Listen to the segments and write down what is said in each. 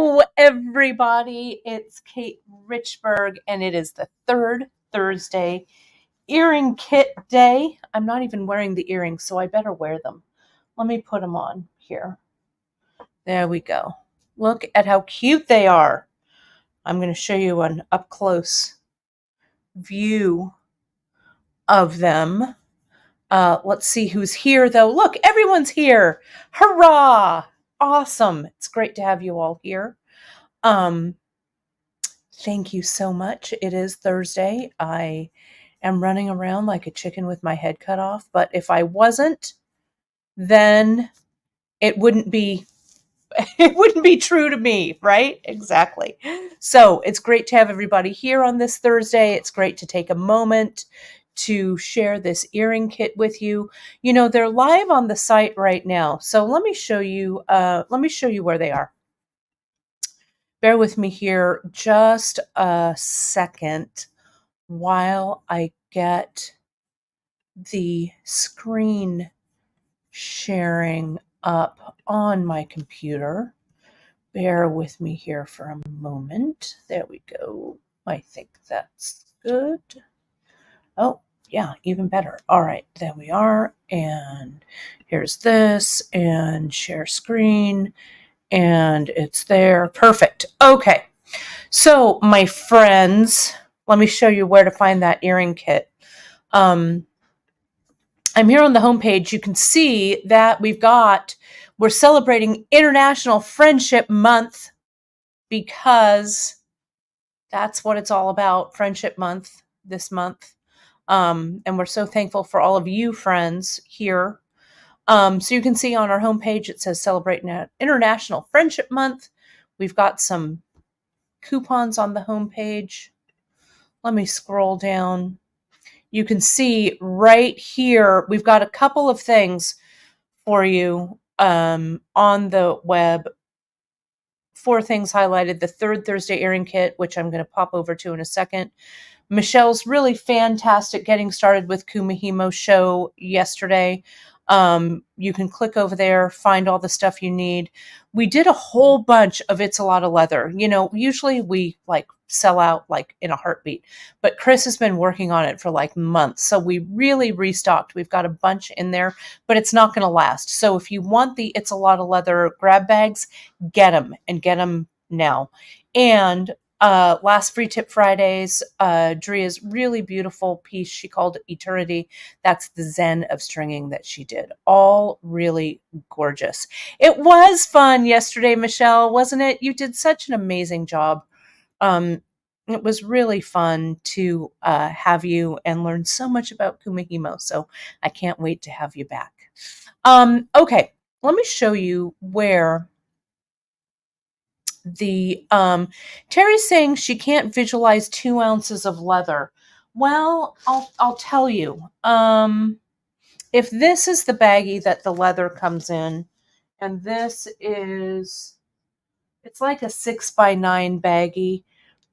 Hello, everybody. It's Kate Richburg, and it is the third Thursday earring kit day. I'm not even wearing the earrings, so I better wear them. Let me put them on here. There we go. Look at how cute they are. I'm going to show you an up-close view of them. Let's see who's here, though. Look, everyone's here. Hurrah! Awesome. It's great to have you all here. Thank you so much. It is Thursday. I am running around like a chicken with my head cut off, but if I wasn't, then it wouldn't be true to me, right? Exactly. So it's great to have everybody here on this Thursday. It's great to take a moment to share this earring kit with you. You know, they're live on the site right now. So let me show you where they are. Bear with me here just a second while I get the screen sharing up on my computer. Bear with me here for a moment. There we go. I think that's good. Oh, yeah, even better. All right, there we are. And here's this, and share screen, and it's there. Perfect. Okay. So, my friends, let me show you where to find that earring kit. I'm here on the homepage. You can see that we're celebrating International Friendship Month because that's what it's all about, Friendship Month this month. And we're so thankful for all of you friends here. So you can see on our homepage, it says celebrating International Friendship Month. We've got some coupons on the homepage. Let me scroll down. You can see right here, we've got a couple of things for you on the web. 4 things highlighted. The third Thursday earring kit, which I'm going to pop over to in a second. Michelle's really fantastic getting started with Kumihimo show yesterday. You can click over there, find all the stuff you need. We did a whole bunch of It's a Lot of Leather. You know, usually we sell out in a heartbeat, but Chris has been working on it for months. So we really restocked. We've got a bunch in there, but it's not going to last. So if you want the It's a Lot of Leather grab bags, get them now. And last Free Tip Fridays, Dria's really beautiful piece, she called it Eternity. That's the Zen of stringing that she did. All really gorgeous. It was fun yesterday, Michelle, wasn't it? You did such an amazing job. It was really fun to have you and learn so much about Kumihimo. So I can't wait to have you back. Okay, let me show you where the Terry's saying she can't visualize 2 ounces of leather. Well, I'll tell you. If this is the baggie that the leather comes in, and this is, it's like a 6x9 baggie.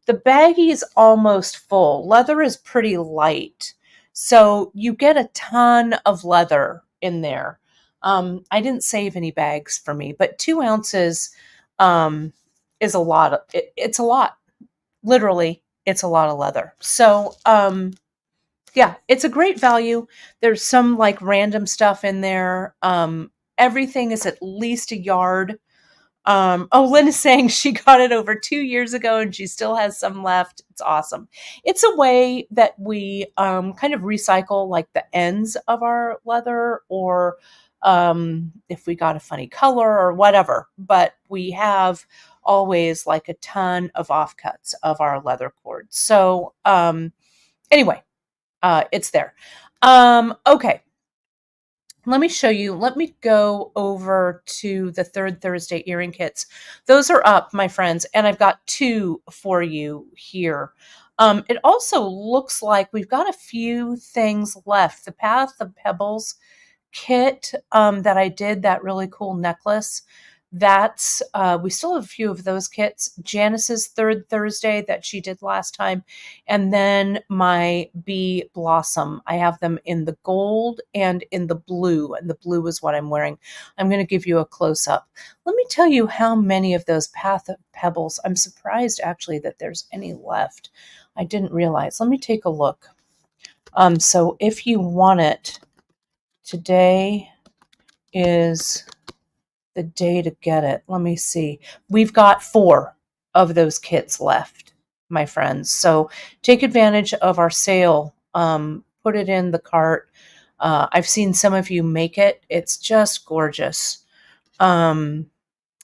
The baggie is almost full. Leather is pretty light, so you get a ton of leather in there. I didn't save any bags for me, but 2 ounces is a lot. It's a lot. Literally, it's a lot of leather. So, yeah, it's a great value. There's some random stuff in there. Everything is at least a yard. Lynn is saying she got it over 2 years ago and she still has some left. It's awesome. It's a way that we kind of recycle the ends of our leather, or if we got a funny color or whatever. But we have always a ton of offcuts of our leather cord. So anyway, it's there. Okay. Let me show you. Let me go over to the third Thursday earring kits. Those are up, my friends, and I've got 2 for you here. It also looks like we've got a few things left. The Path of Pebbles kit that I did, that really cool necklace. that's we still have a few of those kits. Janice's third Thursday that she did last time, and then my bee blossom. I have them in the gold and in the blue, and the blue is what I'm wearing. I'm going to give you a close up. Let me tell you how many of those path of pebbles. I'm surprised actually that there's any left. I didn't realize. Let me take a look. So if you want it, today is the day to get it. Let me see. We've got 4 of those kits left, my friends. So take advantage of our sale. Put it in the cart. I've seen some of you make it. It's just gorgeous. Oh,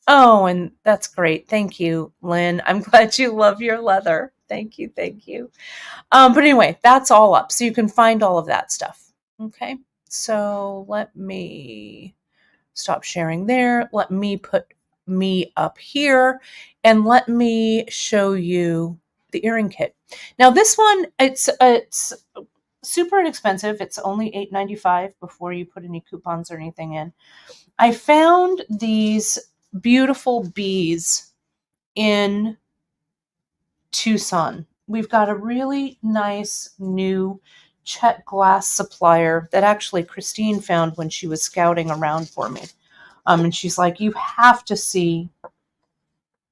and that's great. Thank you, Lynn. I'm glad you love your leather. Thank you. Thank you. But anyway, that's all up. So you can find all of that stuff. Okay. So let me stop sharing there. Let me put me up here and let me show you the earring kit. Now this one, it's super inexpensive. It's only $8.95 before you put any coupons or anything in. I found these beautiful bees in Tucson. We've got a really nice new Czech Glass supplier that actually Christine found when she was scouting around for me. And she's like, you have to see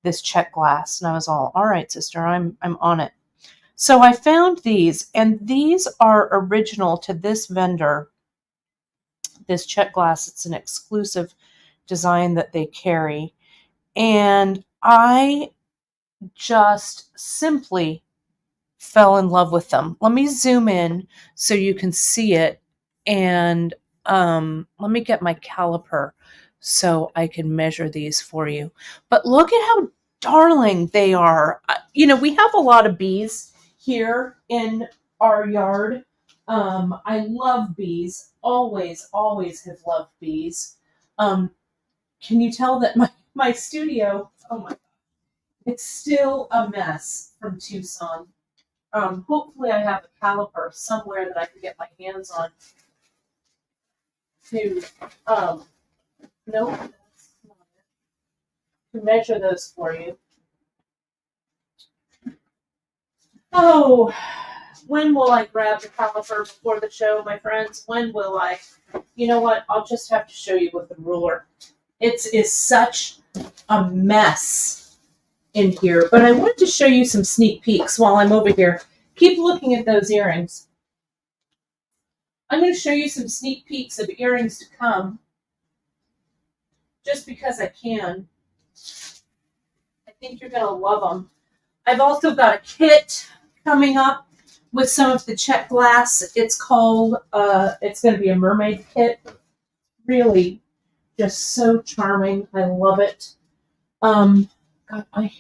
this Czech Glass. And I was all right, sister, I'm on it. So I found these, and these are original to this vendor, this Czech Glass. It's an exclusive design that they carry. And I just simply fell in love with them. Let me zoom in so you can see it. And let me get my caliper so I can measure these for you. But look at how darling they are. We have a lot of bees here in our yard. I love bees. Always have loved bees. Can you tell that my studio, oh my God, it's still a mess from Tucson. Hopefully I have a caliper somewhere that I can get my hands on to, nope, that's not it, to measure those for you. Oh, when will I grab the caliper before the show, my friends? When will I? You know what? I'll just have to show you with the ruler. It is such a mess in here, but I wanted to show you some sneak peeks while I'm over here. Keep looking at those earrings. I'm going to show you some sneak peeks of earrings to come, just because I can. I think you're going to love them. I've also got a kit coming up with some of the Czech Glass. It's called, it's going to be a mermaid kit. Really, just so charming. I love it. God, I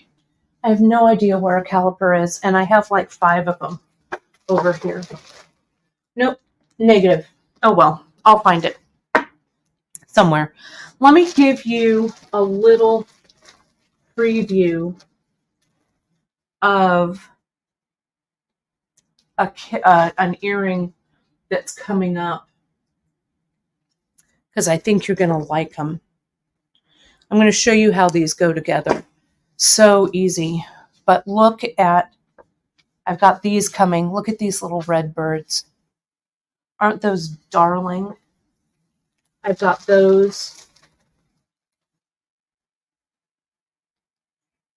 have no idea where a caliper is, and I have like 5 of them over here. Nope, negative. Oh well, I'll find it somewhere. Let me give you a little preview of an earring that's coming up, because I think you're going to like them. I'm going to show you how these go together. So easy. But look at, I've got these coming. Look at these little red birds. Aren't those darling? I've got those.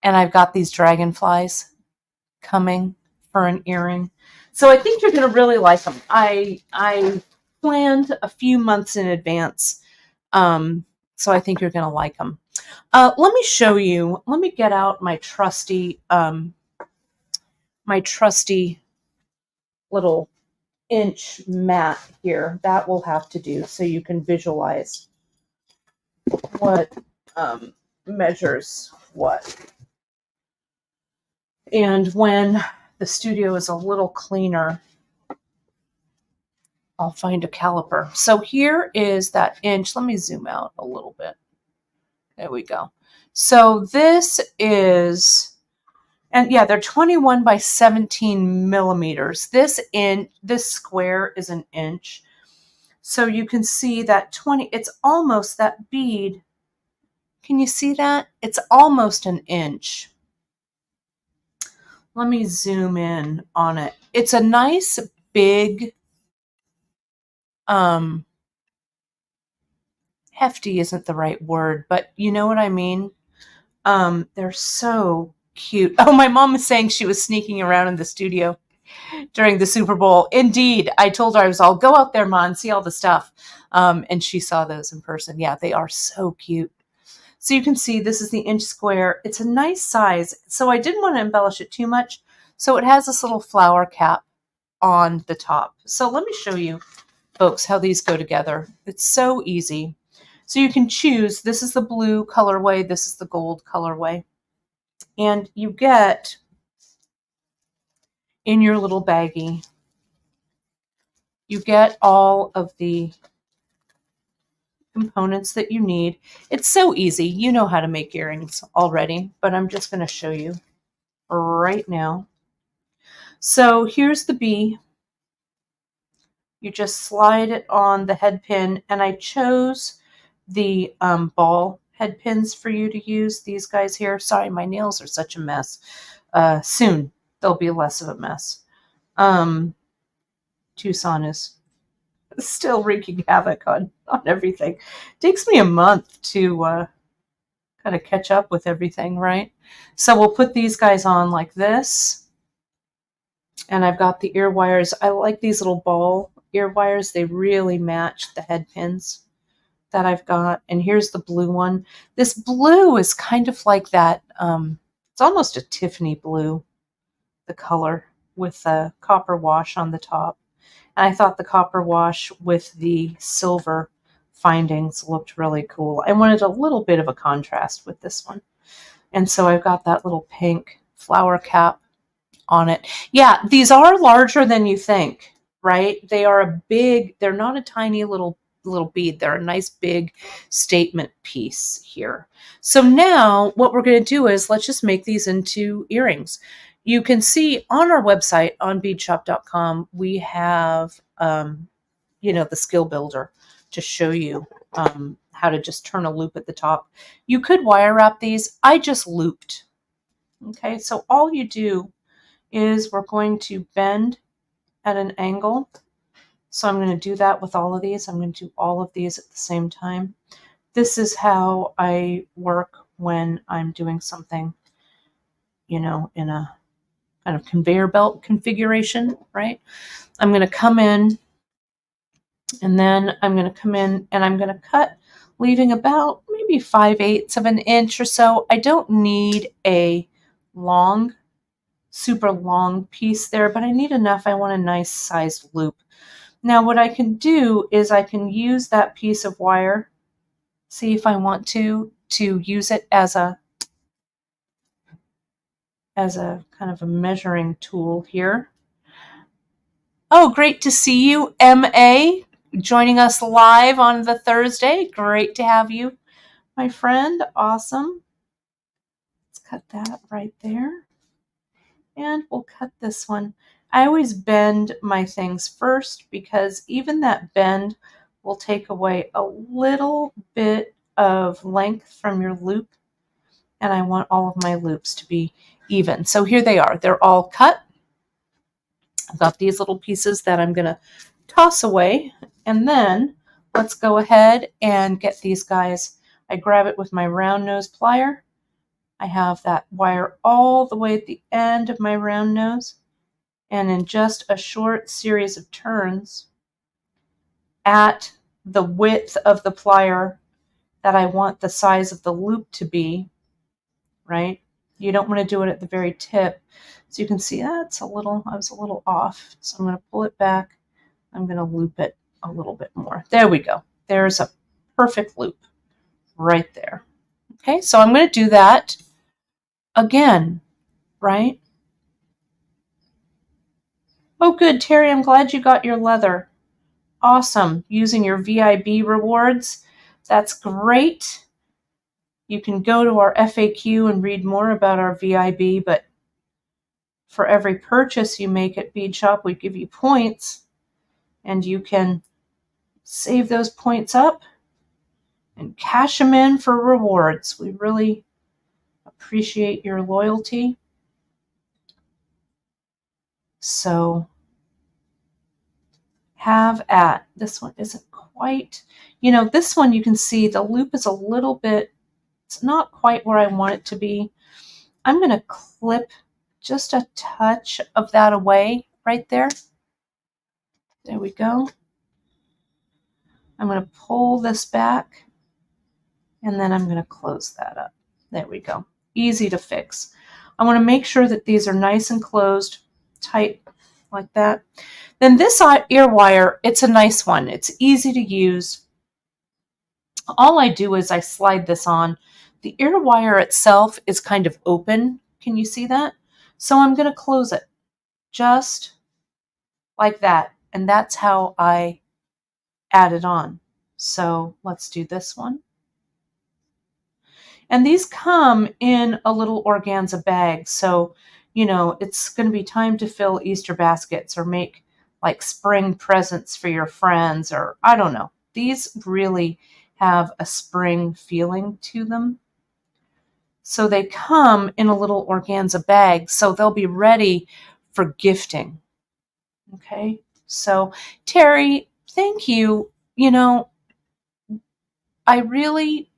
And I've got these dragonflies coming for an earring. So I think you're going to really like them. I planned a few months in advance. So I think you're going to like them. Let me show you. Let me get out my trusty little inch mat here. That will have to do so you can visualize what measures what. And when the studio is a little cleaner, I'll find a caliper. So here is that inch. Let me zoom out a little bit. There we go. So this is, and yeah, they're 21 by 17 millimeters. This square is an inch. So you can see that it's almost, that bead Can you see that? It's almost an inch. Let me zoom in on it. It's a nice big, hefty isn't the right word, but you know what I mean? They're so cute. Oh, my mom was saying she was sneaking around in the studio during the Super Bowl. Indeed. I told her, I'll go out there, Ma, and see all the stuff. And she saw those in person. Yeah, they are so cute. So you can see this is the inch square. It's a nice size. So I didn't want to embellish it too much. So it has this little flower cap on the top. So let me show you, folks, how these go together. It's so easy. So you can choose, this is the blue colorway, this is the gold colorway. And you get in your little baggie, you get all of the components that you need. It's so easy. You know how to make earrings already, but I'm just going to show you right now. So here's the bee. You just slide it on the head pin, and I chose the ball head pins for you to use. These guys here. Sorry, my nails are such a mess. Soon they'll be less of a mess. Tucson is still wreaking havoc on everything. It takes me a month to kind of catch up with everything, right? So we'll put these guys on like this. And I've got the ear wires. I like these little ball ear wires. They really match the head pins that I've got. And here's the blue one. This blue is kind of like that. It's almost a Tiffany blue, the color, with the copper wash on the top. And I thought the copper wash with the silver findings looked really cool. I wanted a little bit of a contrast with this one. And so I've got that little pink flower cap on it. Yeah, these are larger than you think, right? They are a big, they're not a tiny little bead. They're a nice big statement piece here. So now what we're going to do is let's just make these into earrings. You can see on our website on beadshop.com, we have, the skill builder to show you how to just turn a loop at the top. You could wire wrap these. I just looped. Okay, so all you do is we're going to bend at an angle. So I'm going to do that with all of these. I'm going to do all of these at the same time. This is how I work when I'm doing something, in a kind of conveyor belt configuration, right? I'm going to come in, and then I'm going to come in and I'm going to cut, leaving about maybe 5/8 of an inch or so. I don't need a super long piece there, but I need enough. I want a nice sized loop. Now what I can do is I can use that piece of wire, see if I want to use it as a kind of a measuring tool here. Oh, great to see you, M.A., joining us live on the Thursday. Great to have you, my friend. Awesome. Let's cut that right there. And we'll cut this one. I always bend my things first because even that bend will take away a little bit of length from your loop. And I want all of my loops to be even. So here they are. They're all cut. I've got these little pieces that I'm going to toss away. And then let's go ahead and get these guys. I grab it with my round nose plier. I have that wire all the way at the end of my round nose. And in just a short series of turns at the width of the plier that I want the size of the loop to be, right? You don't want to do it at the very tip. So you can see that's I was a little off. So I'm going to pull it back. I'm going to loop it a little bit more. There we go. There's a perfect loop right there. Okay, so I'm going to do that again, right? Oh, good, Terry, I'm glad you got your leather. Awesome. Using your VIB rewards. That's great. You can go to our FAQ and read more about our VIB, but for every purchase you make at Bead Shop, we give you points, and you can save those points up and cash them in for rewards. We really appreciate your loyalty. So have at. This one isn't quite, this one you can see the loop is a little bit, it's not quite where I want it to be. I'm going to clip just a touch of that away right there. There we go. I'm going to pull this back and then I'm going to close that up. There we go. Easy to fix. I want to make sure that these are nice and closed, tight like that. Then this ear wire, it's a nice one. It's easy to use. All I do is I slide this on. The ear wire itself is kind of open. Can you see that? So I'm going to close it just like that. And that's how I add it on. So let's do this one. And these come in a little organza bag. So, it's going to be time to fill Easter baskets or make like spring presents for your friends, or I don't know. These really have a spring feeling to them. So they come in a little organza bag, so they'll be ready for gifting. Okay. So Terry, thank you. I really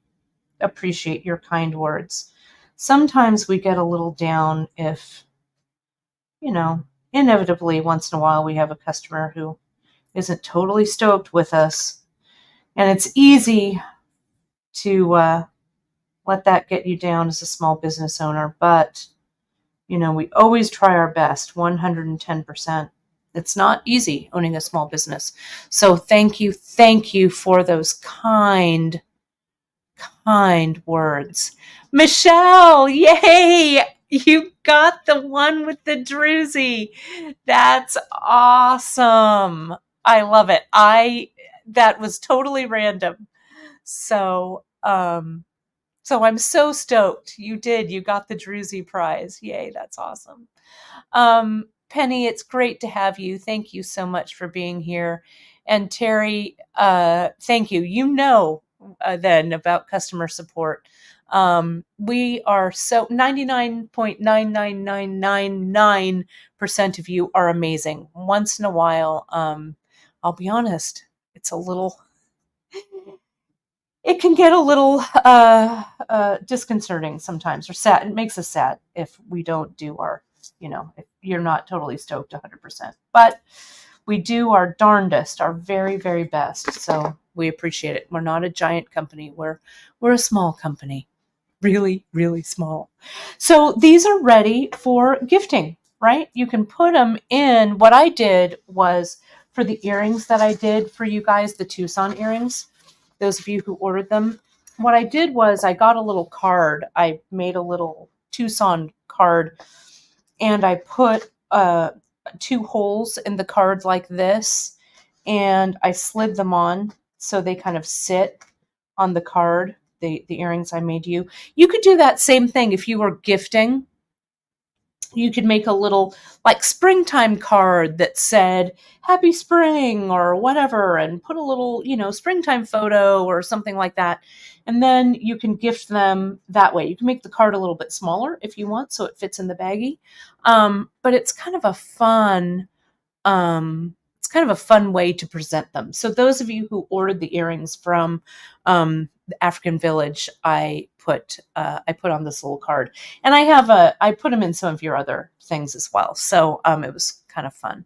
appreciate your kind words. Sometimes we get a little down if, inevitably once in a while we have a customer who isn't totally stoked with us. And it's easy to let that get you down as a small business owner. But, we always try our best, 110%. It's not easy owning a small business. So thank you for those kind words. Michelle, yay! You got the one with the druzy. That's awesome. I love it. That was totally random. So I'm so stoked. You got the druzy prize. Yay, that's awesome. Penny, it's great to have you. Thank you so much for being here. And Terry, thank you. Then about customer support. We are so 99.99999% of you are amazing. Once in a while, I'll be honest, it can get a little disconcerting sometimes, or sad. It makes us sad if we don't do our, if you're not totally stoked 100%. But we do our darndest, our very, very best. So we appreciate it. We're not a giant company. We're a small company. Really, really small. So these are ready for gifting, right? You can put them in. What I did was, for the earrings that I did for you guys, the Tucson earrings, those of you who ordered them, what I did was I got a little card. I made a little Tucson card, and I put 2 holes in the card like this, and I slid them on so they kind of sit on the card, the earrings I made you. You could do that same thing if you were gifting. You could make a little like springtime card that said happy spring or whatever, and put a little, springtime photo or something like that. And then you can gift them that way. You can make the card a little bit smaller if you want, so it fits in the baggie. But it's kind of a fun, way to present them. So those of you who ordered the earrings from the African Village, I put on this little card, and I put them in some of your other things as well. So it was kind of fun.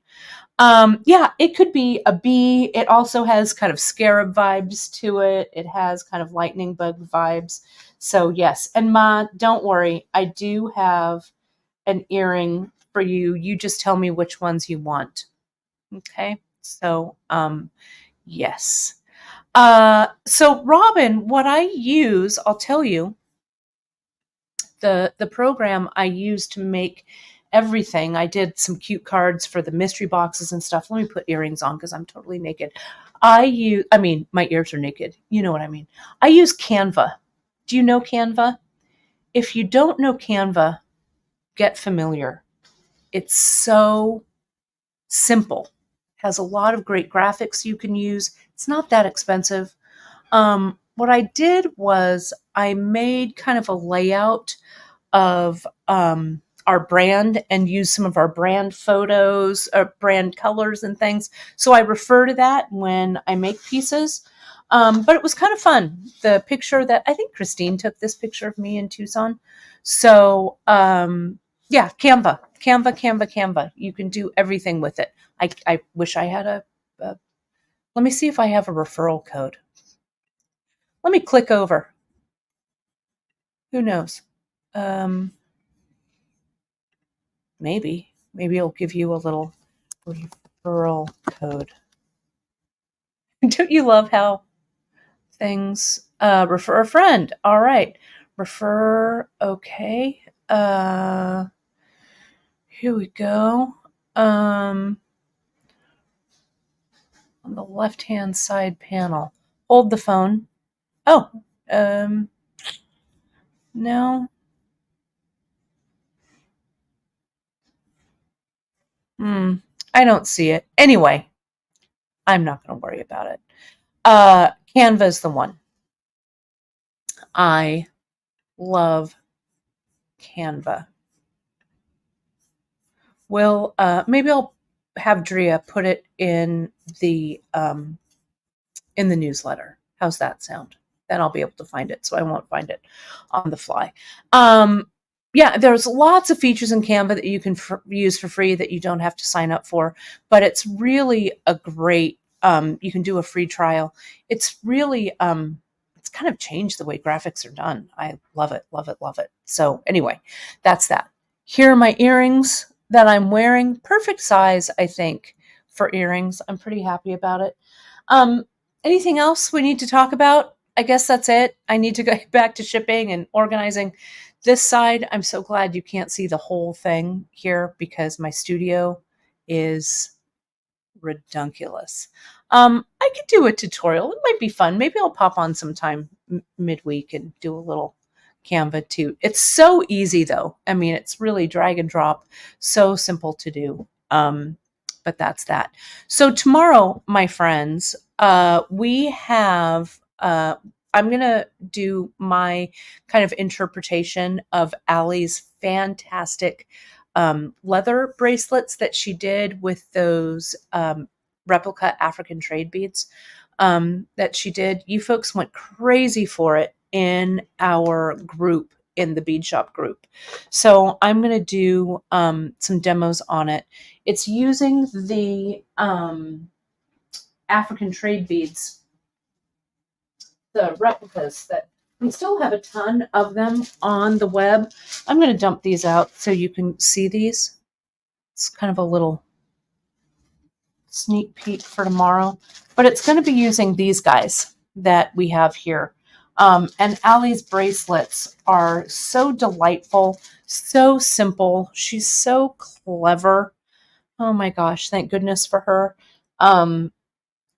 It could be a bee. It also has kind of scarab vibes to it. It has kind of lightning bug vibes. So yes, and Ma, don't worry, I do have an earring for you. You just tell me which ones you want. Okay, so yes. So Robin, what I use, I'll tell you, the program I use to make everything. I did some cute cards for the mystery boxes and stuff. Let me put earrings on because I'm totally naked. My ears are naked. You know what I mean. I use Canva. Do you know Canva? If you don't know Canva, get familiar. It's so simple. Has a lot of great graphics you can use. It's not that expensive. What what I did was I made kind of a layout of our brand and use some of our brand photos or brand colors and things. So I refer to that when I make pieces. But it was kind of fun. The picture that I think Christine took this picture of me in Tucson. So yeah, Canva. You can do everything with it. I wish I had a let me see if I have a referral code. Let me click over. Who knows? Maybe it'll give you a little referral code. Don't you love how things refer a friend? All right, refer. Okay. Here we go. On the left-hand side panel, hold the phone. Oh, no. I don't see it. Anyway, I'm not going to worry about it. Canva's the one. I love Canva. Well, maybe I'll have Drea put it in the newsletter. How's that sound? Then I'll be able to find it, so I won't find it on the fly. Yeah, there's lots of features in Canva that you can use for free that you don't have to sign up for, but it's really a great, you can do a free trial. It's really, it's kind of changed the way graphics are done. I love it, love it, love it. So anyway, that's that. Here are my earrings that I'm wearing. Perfect size, I think, for earrings. I'm pretty happy about it. Anything else we need to talk about? I guess that's it. I need to go back to shipping and organizing this side. I'm so glad you can't see the whole thing here because my studio is redunculous. I could do a tutorial. It might be fun. Maybe I'll pop on sometime midweek and do a little Canva too. It's so easy though. I mean, it's really drag and drop. So simple to do. But that's that. So tomorrow, my friends, we have, I'm going to do my kind of interpretation of Allie's fantastic leather bracelets that she did with those replica African trade beads that she did. You folks went crazy for it in our group, in the bead shop group. So I'm going to do some demos on it. It's using the African trade beads, the replicas that we still have a ton of them on the web. I'm going to dump these out so you can see these. It's kind of a little sneak peek for tomorrow, but it's going to be using these guys that we have here. And Allie's bracelets are so delightful, so simple. She's so clever. Oh my gosh, thank goodness for her.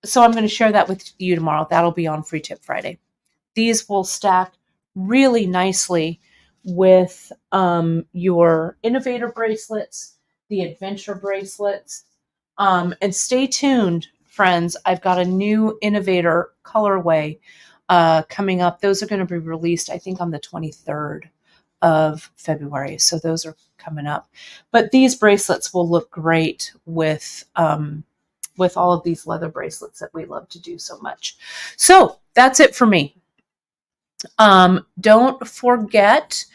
So I'm going to share that with you tomorrow. That'll be on Free Tip Friday. These will stack really nicely with your innovator bracelets, the adventure bracelets. And stay tuned, friends. I've got a new innovator colorway coming up. Those are going to be released, I think, on the 23rd of February. So those are coming up. But these bracelets will look great with all of these leather bracelets that we love to do so much. So that's it for me. Don't forget,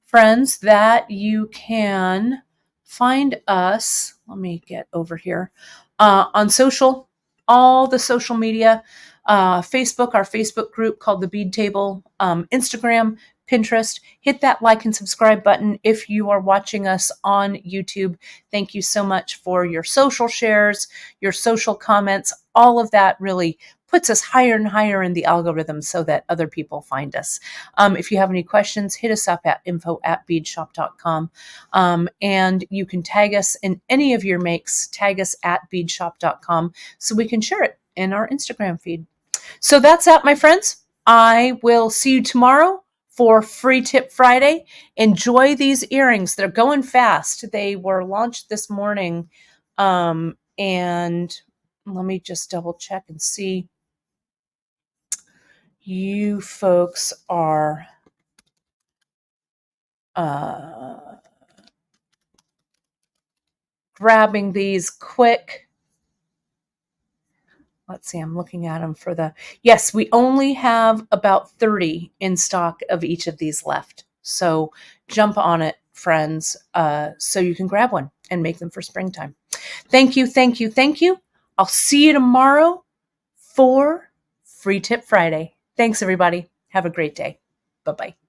friends, that you can find us. Let me get over here on social, all the social media, Facebook, our Facebook group called the Bead Table, Instagram, Pinterest. Hit that like and subscribe button if you are watching us on YouTube. Thank you so much for your social shares, your social comments. All of that really puts us higher and higher in the algorithm so that other people find us. If you have any questions, hit us up at info@beadshop.com. And you can tag us in any of your makes, tag us at beadshop.com so we can share it in our Instagram feed. So that's that, my friends. I will see you tomorrow for Free Tip Friday. Enjoy these earrings. They're going fast. They were launched this morning. And let me just double check and see. you folks are grabbing these quick. Let's see, I'm looking at them for the, yes, we only have about 30 in stock of each of these left. So jump on it, friends, so you can grab one and make them for springtime. Thank you, thank you, thank you. I'll see you tomorrow for Free Tip Friday. Thanks, everybody. Have a great day. Bye-bye.